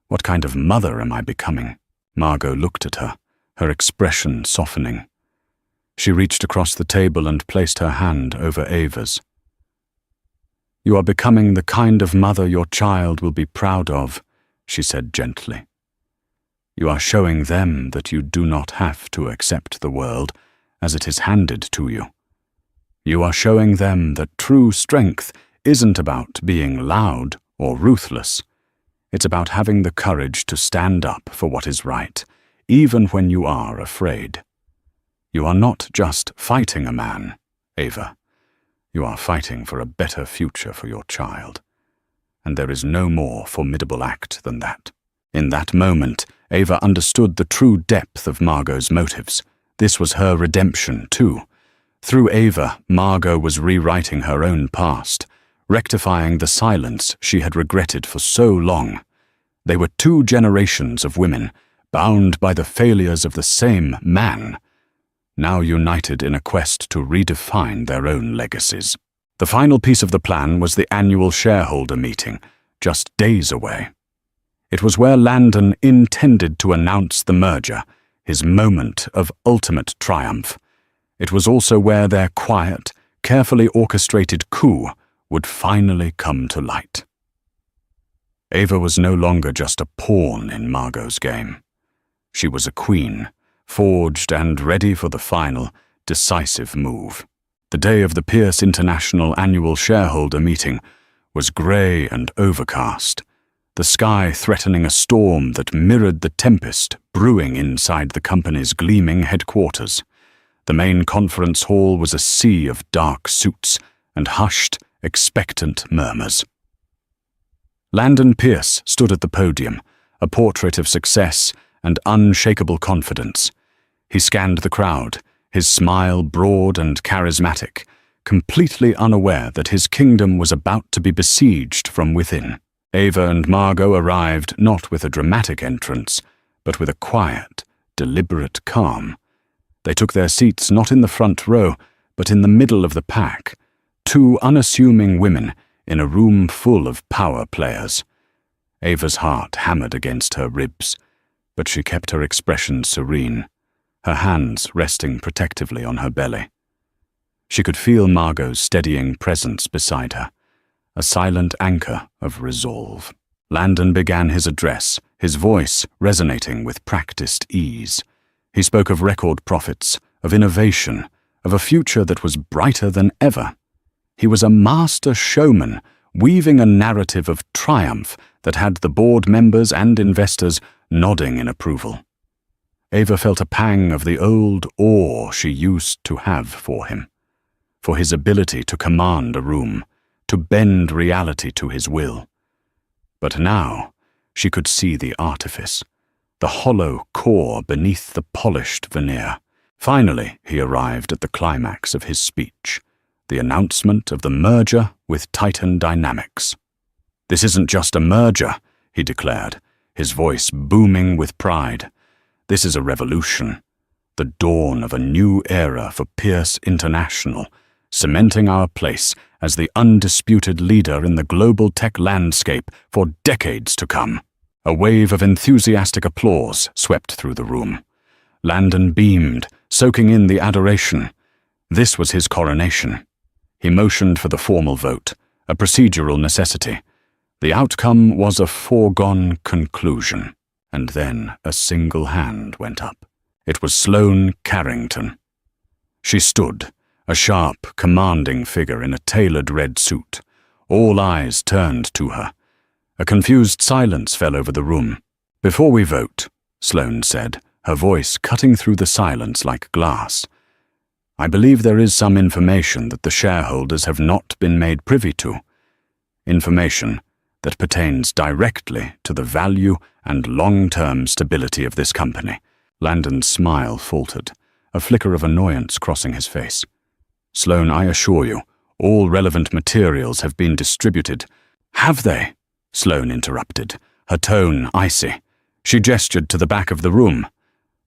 What kind of mother am I becoming?" Margot looked at her, her expression softening. She reached across the table and placed her hand over Ava's. "You are becoming the kind of mother your child will be proud of," she said gently. "You are showing them that you do not have to accept the world as it is handed to you. You are showing them that true strength isn't about being loud or ruthless. It's about having the courage to stand up for what is right, even when you are afraid. You are not just fighting a man, Ava. You are fighting for a better future for your child. And there is no more formidable act than that. In that moment, Ava understood the true depth of Margot's motives. This was her redemption, too. Through Ava, Margot was rewriting her own past, rectifying the silence she had regretted for so long. They were 2 generations of women, bound by the failures of the same man, now united in a quest to redefine their own legacies. The final piece of the plan was the annual shareholder meeting, just days away. It was where Landon intended to announce the merger, his moment of ultimate triumph. It was also where their quiet, carefully orchestrated coup would finally come to light. Ava was no longer just a pawn in Margot's game. She was a queen, forged and ready for the final, decisive move. The day of the Pierce International annual shareholder meeting was grey and overcast, the sky threatening a storm that mirrored the tempest brewing inside the company's gleaming headquarters. The main conference hall was a sea of dark suits and hushed, expectant murmurs. Landon Pierce stood at the podium, a portrait of success and unshakable confidence. He scanned the crowd, his smile broad and charismatic, completely unaware that his kingdom was about to be besieged from within. Ava and Margot arrived not with a dramatic entrance, but with a quiet, deliberate calm. They took their seats not in the front row, but in the middle of the pack, 2 unassuming women in a room full of power players. Ava's heart hammered against her ribs, but she kept her expression serene, her hands resting protectively on her belly. She could feel Margot's steadying presence beside her, a silent anchor of resolve. Landon began his address, his voice resonating with practiced ease. He spoke of record profits, of innovation, of a future that was brighter than ever. He was a master showman, weaving a narrative of triumph that had the board members and investors nodding in approval. Ava felt a pang of the old awe she used to have for him, for his ability to command a room, to bend reality to his will. But now she could see the artifice, the hollow core beneath the polished veneer. Finally, he arrived at the climax of his speech, the announcement of the merger with Titan Dynamics. "This isn't just a merger," he declared, his voice booming with pride. "This is a revolution, the dawn of a new era for Pierce International, cementing our place as the undisputed leader in the global tech landscape for decades to come." A wave of enthusiastic applause swept through the room. Landon beamed, soaking in the adoration. This was his coronation. He motioned for the formal vote, a procedural necessity. The outcome was a foregone conclusion. And then a single hand went up. It was Sloane Carrington. She stood, a sharp, commanding figure in a tailored red suit. All eyes turned to her. A confused silence fell over the room. "Before we vote," Sloane said, her voice cutting through the silence like glass, "I believe there is some information that the shareholders have not been made privy to. Information that pertains directly to the value and long-term stability of this company." Landon's smile faltered, a flicker of annoyance crossing his face. "Sloane, I assure you, all relevant materials have been distributed." "Have they?" Sloane interrupted, her tone icy. She gestured to the back of the room.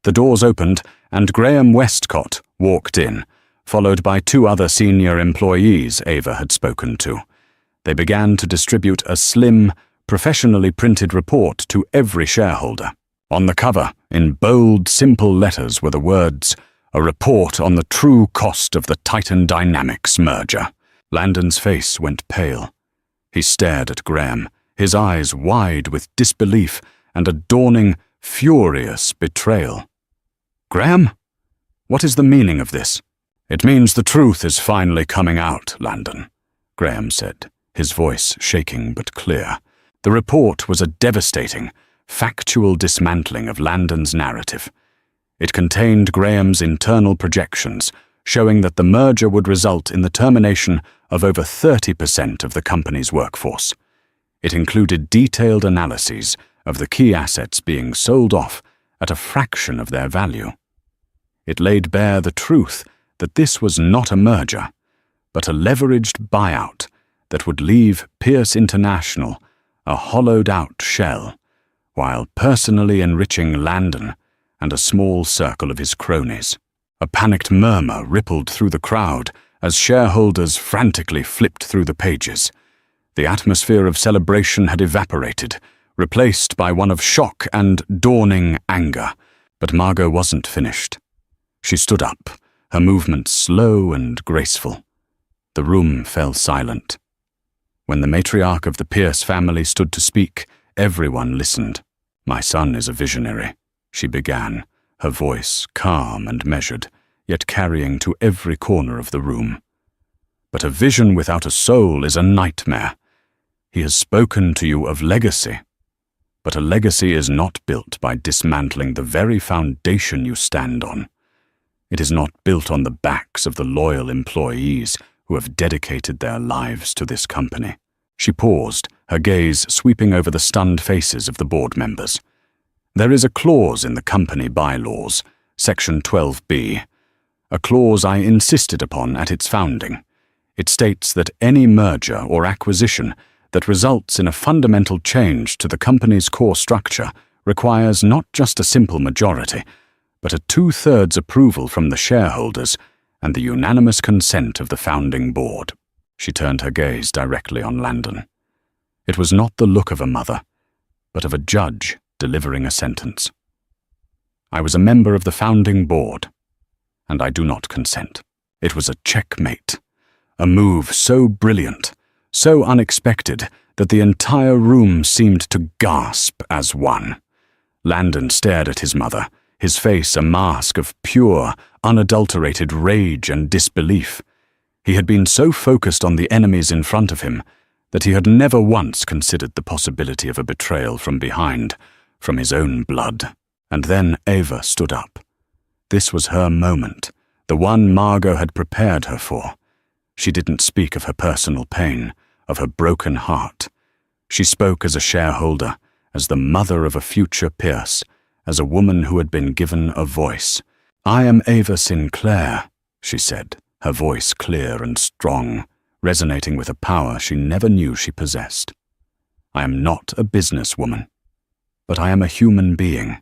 The doors opened, and Graham Westcott walked in, followed by 2 other senior employees Ava had spoken to. They began to distribute a slim, professionally printed report to every shareholder. On the cover, in bold, simple letters, were the words, "A report on the true cost of the Titan Dynamics merger." Landon's face went pale. He stared at Graham, his eyes wide with disbelief and a dawning, furious betrayal. "Graham? What is the meaning of this?" "It means the truth is finally coming out, Landon," Graham said, his voice shaking but clear. The report was a devastating, factual dismantling of Landon's narrative. It contained Graham's internal projections, showing that the merger would result in the termination of over 30% of the company's workforce. It included detailed analyses of the key assets being sold off at a fraction of their value. It laid bare the truth that this was not a merger, but a leveraged buyout that would leave Pierce International a hollowed-out shell, while personally enriching Landon and a small circle of his cronies. A panicked murmur rippled through the crowd as shareholders frantically flipped through the pages. The atmosphere of celebration had evaporated, replaced by one of shock and dawning anger. But Margot wasn't finished. She stood up, her movements slow and graceful. The room fell silent. When the matriarch of the Pierce family stood to speak, everyone listened. "My son is a visionary," she began, her voice calm and measured, yet carrying to every corner of the room. "But a vision without a soul is a nightmare. He has spoken to you of legacy. But a legacy is not built by dismantling the very foundation you stand on. It is not built on the backs of the loyal employees who have dedicated their lives to this company." She paused, her gaze sweeping over the stunned faces of the board members. "There is a clause in the company bylaws, Section 12B, a clause I insisted upon at its founding. It states that any merger or acquisition that results in a fundamental change to the company's core structure requires not just a simple majority, but a 2/3 approval from the shareholders and the unanimous consent of the founding board." She turned her gaze directly on Landon. It was not the look of a mother, but of a judge delivering a sentence. "I was a member of the founding board, and I do not consent." It was a checkmate, a move so brilliant, so unexpected that the entire room seemed to gasp as one. Landon stared at his mother, his face a mask of pure, unadulterated rage and disbelief. He had been so focused on the enemies in front of him that he had never once considered the possibility of a betrayal from behind, from his own blood. And then Ava stood up. This was her moment, the one Margot had prepared her for. She didn't speak of her personal pain, of her broken heart. She spoke as a shareholder, as the mother of a future Pierce, as a woman who had been given a voice. "I am Ava Sinclair," she said, her voice clear and strong, resonating with a power she never knew she possessed. "I am not a businesswoman, but I am a human being,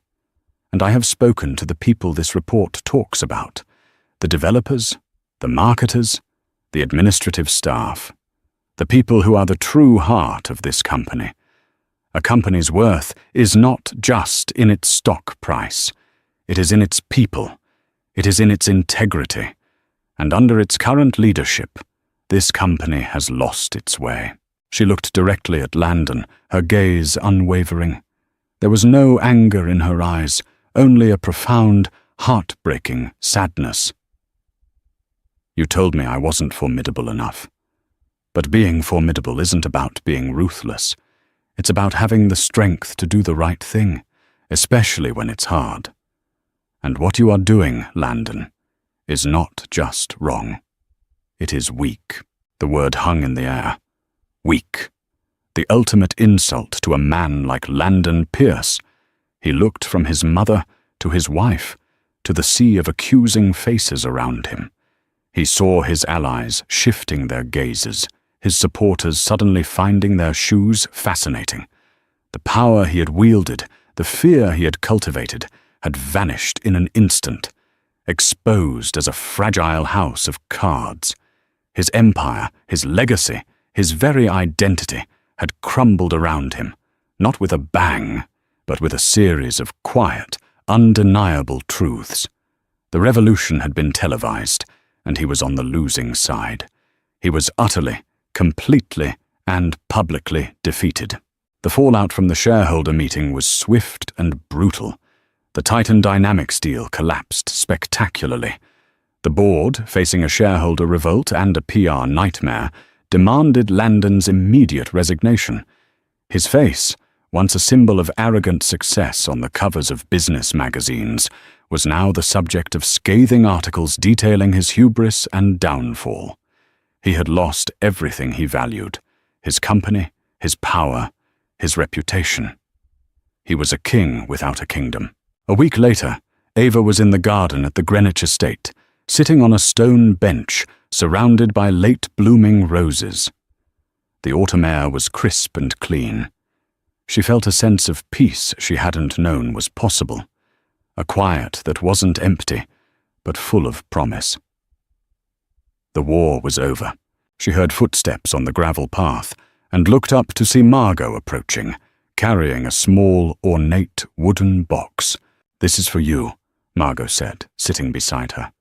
and I have spoken to the people this report talks about, the developers, the marketers, the administrative staff, the people who are the true heart of this company. A company's worth is not just in its stock price. It is in its people. It is in its integrity. And under its current leadership, this company has lost its way." She looked directly at Landon, her gaze unwavering. There was no anger in her eyes, only a profound, heartbreaking sadness. "You told me I wasn't formidable enough. But being formidable isn't about being ruthless. It's about having the strength to do the right thing, especially when it's hard. And what you are doing, Landon, is not just wrong. It is weak." The word hung in the air. Weak. The ultimate insult to a man like Landon Pierce. He looked from his mother to his wife, to the sea of accusing faces around him. He saw his allies shifting their gazes, his supporters suddenly finding their shoes fascinating. The power he had wielded, the fear he had cultivated, had vanished in an instant, exposed as a fragile house of cards. His empire, his legacy, his very identity had crumbled around him, not with a bang, but with a series of quiet, undeniable truths. The revolution had been televised, and he was on the losing side. He was utterly, completely, and publicly defeated. The fallout from the shareholder meeting was swift and brutal. The Titan Dynamics deal collapsed spectacularly. The board, facing a shareholder revolt and a PR nightmare, demanded Landon's immediate resignation. His face, once a symbol of arrogant success on the covers of business magazines, was now the subject of scathing articles detailing his hubris and downfall. He had lost everything he valued: his company, his power, his reputation. He was a king without a kingdom. A week later, Ava was in the garden at the Greenwich estate, sitting on a stone bench surrounded by late-blooming roses. The autumn air was crisp and clean. She felt a sense of peace she hadn't known was possible, a quiet that wasn't empty, but full of promise. The war was over. She heard footsteps on the gravel path and looked up to see Margot approaching, carrying a small, ornate wooden box. "This is for you," Margot said, sitting beside her.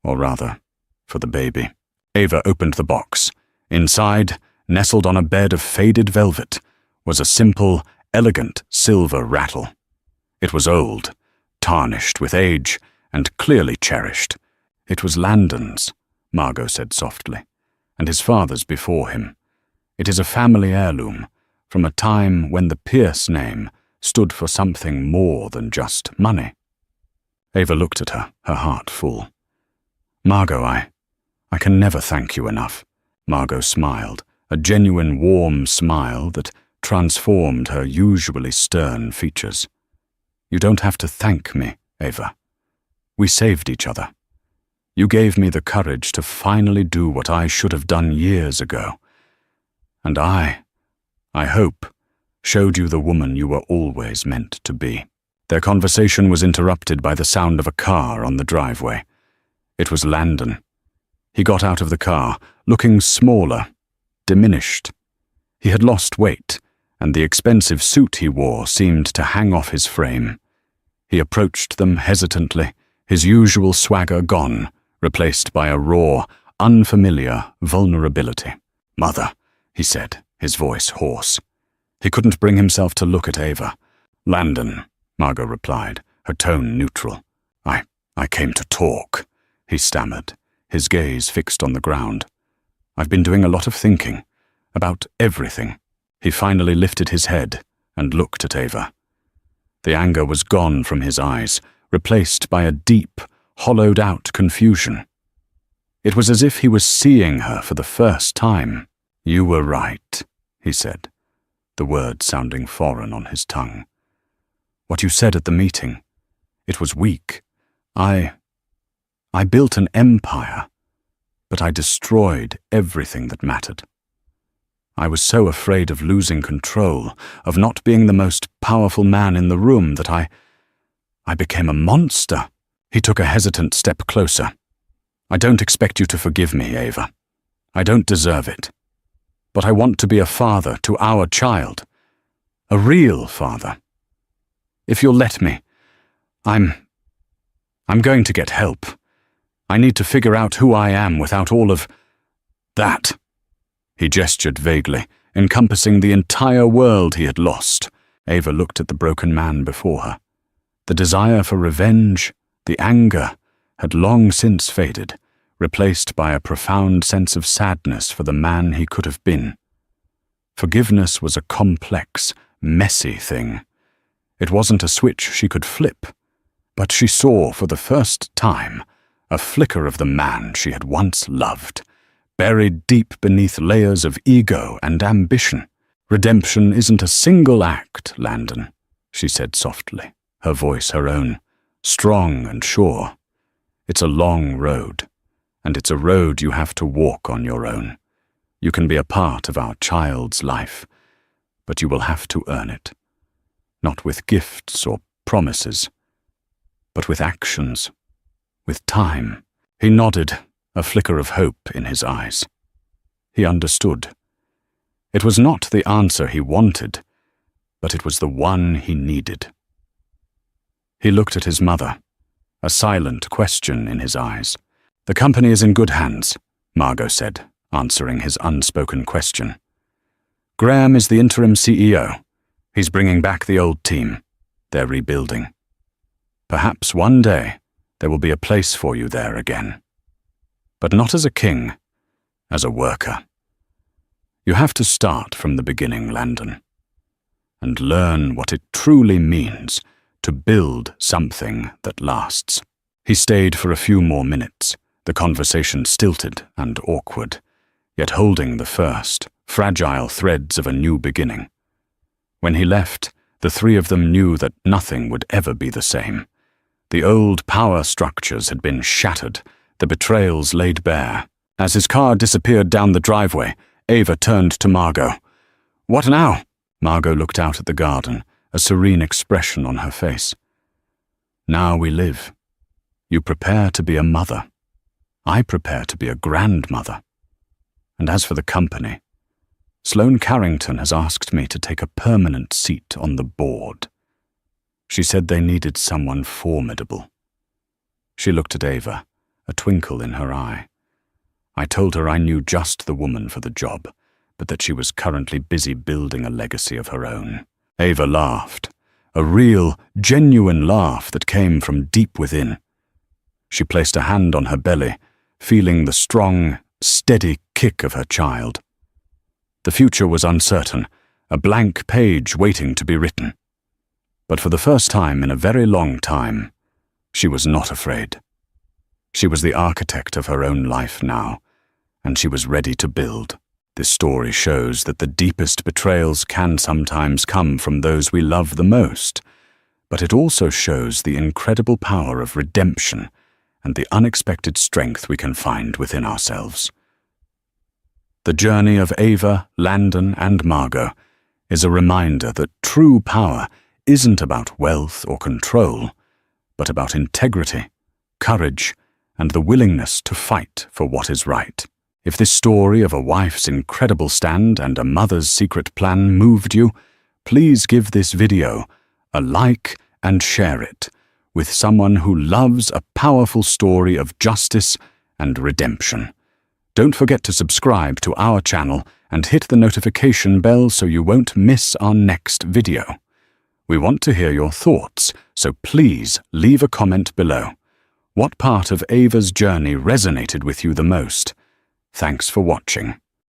Or rather, for the baby. Ava opened the box. Inside, nestled on a bed of faded velvet, was a simple, elegant silver rattle. It was old, tarnished with age, and clearly cherished. "It was Landon's," Margot said softly, "and his father's before him. It is a family heirloom, from a time when the Pierce name stood for something more than just money." Ava looked at her, her heart full. "Margot, I can never thank you enough." Margot smiled, a genuine warm smile that transformed her usually stern features. "You don't have to thank me, Ava. We saved each other. You gave me the courage to finally do what I should have done years ago. And I hope, showed you the woman you were always meant to be." Their conversation was interrupted by the sound of a car on the driveway. It was Landon. He got out of the car, looking smaller, diminished. He had lost weight, and the expensive suit he wore seemed to hang off his frame. He approached them hesitantly, his usual swagger gone, replaced by a raw, unfamiliar vulnerability. "Mother," he said, his voice hoarse. He couldn't bring himself to look at Ava. "Landon," Margot replied, her tone neutral. I came to talk," he stammered, his gaze fixed on the ground. "I've been doing a lot of thinking, about everything." He finally lifted his head and looked at Ava. The anger was gone from his eyes, replaced by a deep, hollowed-out confusion. It was as if he was seeing her for the first time. "You were right," he said, the words sounding foreign on his tongue. "What you said at the meeting, it was weak. I built an empire, but I destroyed everything that mattered. I was so afraid of losing control, of not being the most powerful man in the room, that I became a monster." He took a hesitant step closer. "I don't expect you to forgive me, Ava. I don't deserve it. But I want to be a father to our child. A real father. If you'll let me, I'm going to get help. I need to figure out who I am without all of that." He gestured vaguely, encompassing the entire world he had lost. Ava looked at the broken man before her. The desire for revenge, the anger, had long since faded, replaced by a profound sense of sadness for the man he could have been. Forgiveness was a complex, messy thing. It wasn't a switch she could flip, but she saw for the first time a flicker of the man she had once loved, buried deep beneath layers of ego and ambition. "Redemption isn't a single act, Landon," she said softly, her voice her own, strong and sure. "It's a long road, and it's a road you have to walk on your own. You can be a part of our child's life, but you will have to earn it. Not with gifts or promises, but with actions, with time." He nodded, a flicker of hope in his eyes. He understood. It was not the answer he wanted, but it was the one he needed. He looked at his mother, a silent question in his eyes. "The company is in good hands," Margot said, answering his unspoken question. "Graham is the interim CEO. He's bringing back the old team. They're rebuilding. Perhaps one day there will be a place for you there again. But not as a king, as a worker. You have to start from the beginning, Landon, and learn what it truly means to build something that lasts. He stayed for a few more minutes, the conversation stilted and awkward, yet holding the first, fragile threads of a new beginning. When he left, the three of them knew that nothing would ever be the same. The old power structures had been shattered, the betrayals laid bare. As his car disappeared down the driveway, Ava turned to Margot. "What now?" Margot looked out at the garden, a serene expression on her face. "Now we live. You prepare to be a mother. I prepare to be a grandmother. And as for the company, Sloane Carrington has asked me to take a permanent seat on the board. She said they needed someone formidable." She looked at Ava, a twinkle in her eye. I told her I knew just the woman for the job, but that she was currently busy building a legacy of her own. Ava laughed, a real, genuine laugh that came from deep within. She placed a hand on her belly, feeling the strong, steady kick of her child. The future was uncertain, a blank page waiting to be written. But for the first time in a very long time, she was not afraid. She was the architect of her own life now, and she was ready to build. This story shows that the deepest betrayals can sometimes come from those we love the most, but it also shows the incredible power of redemption and the unexpected strength we can find within ourselves. The journey of Ava, Landon, and Margot is a reminder that true power isn't about wealth or control, but about integrity, courage, and the willingness to fight for what is right. If this story of a wife's incredible stand and a mother's secret plan moved you, please give this video a like and share it with someone who loves a powerful story of justice and redemption. Don't forget to subscribe to our channel and hit the notification bell so you won't miss our next video. We want to hear your thoughts, so please leave a comment below. What part of Ava's journey resonated with you the most? Thanks for watching.